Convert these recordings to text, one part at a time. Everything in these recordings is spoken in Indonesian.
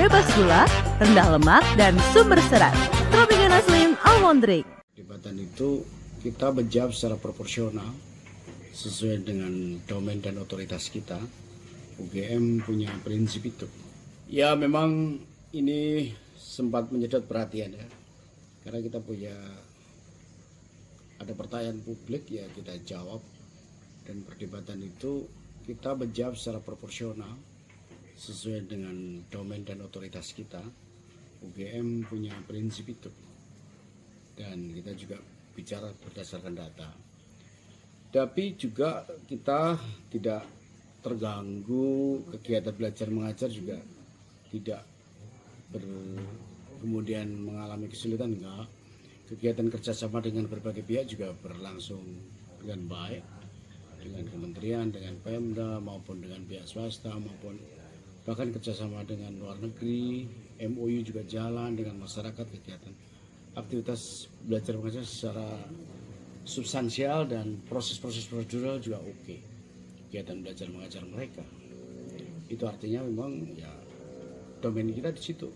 bebas gula, rendah lemak, dan sumber serat. Tropicana Slim Almond Drink. Perdebatan itu kita menjawab secara proporsional sesuai dengan domain dan otoritas kita. UGM punya prinsip itu. Ya memang ini sempat menyedot perhatian ya. Karena kita punya ada pertanyaan publik ya kita jawab, dan perdebatan itu kita menjawab secara proporsional sesuai dengan domain dan otoritas kita. UGM punya prinsip itu, dan kita juga bicara berdasarkan data. Tapi juga kita tidak terganggu, kegiatan belajar mengajar juga tidak kemudian mengalami kesulitan, enggak. Kegiatan kerjasama dengan berbagai pihak juga berlangsung dengan baik, dengan kementerian, dengan Pemda, maupun dengan pihak swasta, maupun bahkan kerjasama dengan luar negeri. MOU juga jalan dengan masyarakat, kegiatan aktivitas belajar mengajar secara substansial dan proses-proses prosedural juga oke. Kegiatan belajar mengajar mereka itu artinya memang ya domain kita di situ,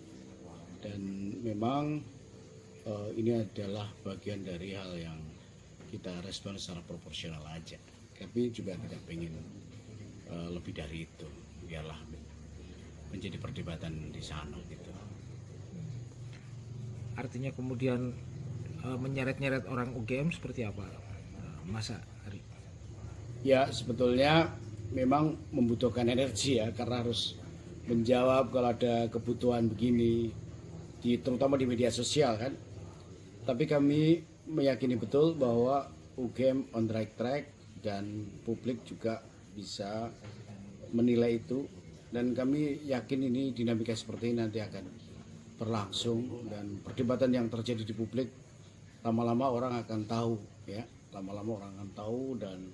dan memang ini adalah bagian dari hal yang kita respon secara proporsional aja, tapi juga tidak pengen lebih dari itu, biarlah menjadi perdebatan di sana gitu. Artinya kemudian menyeret-nyeret orang UGM seperti apa, Mas Ari? Ya sebetulnya memang membutuhkan energi ya, karena harus menjawab kalau ada kebutuhan begini, terutama di media sosial kan. Tapi kami meyakini betul bahwa UGM on the right track, dan publik juga bisa menilai itu, dan kami yakin ini dinamika seperti ini nanti akan berlangsung, dan perdebatan yang terjadi di publik lama-lama orang akan tahu ya, lama-lama orang akan tahu, dan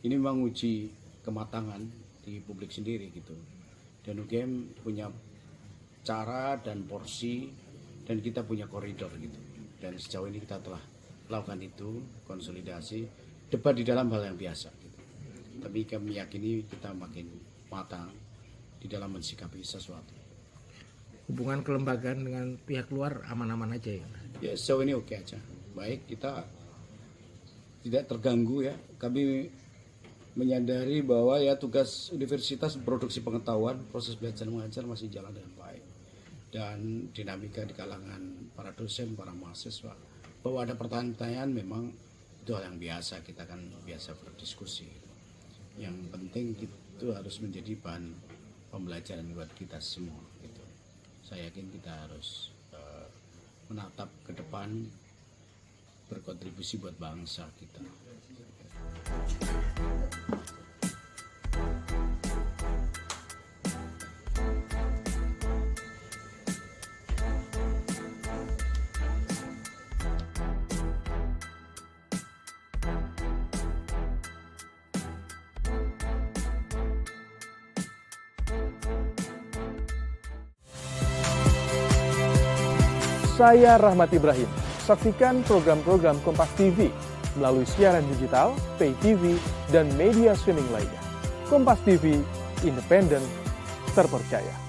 ini menguji kematangan di publik sendiri gitu. Dan UGM punya cara dan porsi, dan kita punya koridor gitu. Dan sejauh ini kita telah lakukan itu, konsolidasi, debat di dalam hal yang biasa gitu. Tapi kami yakini kita makin matang di dalam mensikapi sesuatu. Hubungan kelembagaan dengan pihak luar aman-aman aja ya? Ya sejauh ini oke aja. Baik, kita tidak terganggu ya. Kami menyadari bahwa ya tugas universitas produksi pengetahuan, proses belajar mengajar masih jalan dengan baik, dan dinamika di kalangan para dosen, para mahasiswa, bahwa ada pertanyaan-pertanyaan memang itu hal yang biasa, kita kan biasa berdiskusi. Yang penting itu harus menjadi bahan pembelajaran buat kita semua gitu. Saya yakin kita harus menatap ke depan, berkontribusi buat bangsa kita. Saya Rahmat Ibrahim. Saksikan program-program Kompas TV melalui siaran digital, pay TV, dan media streaming lainnya. Kompas TV, independen, terpercaya.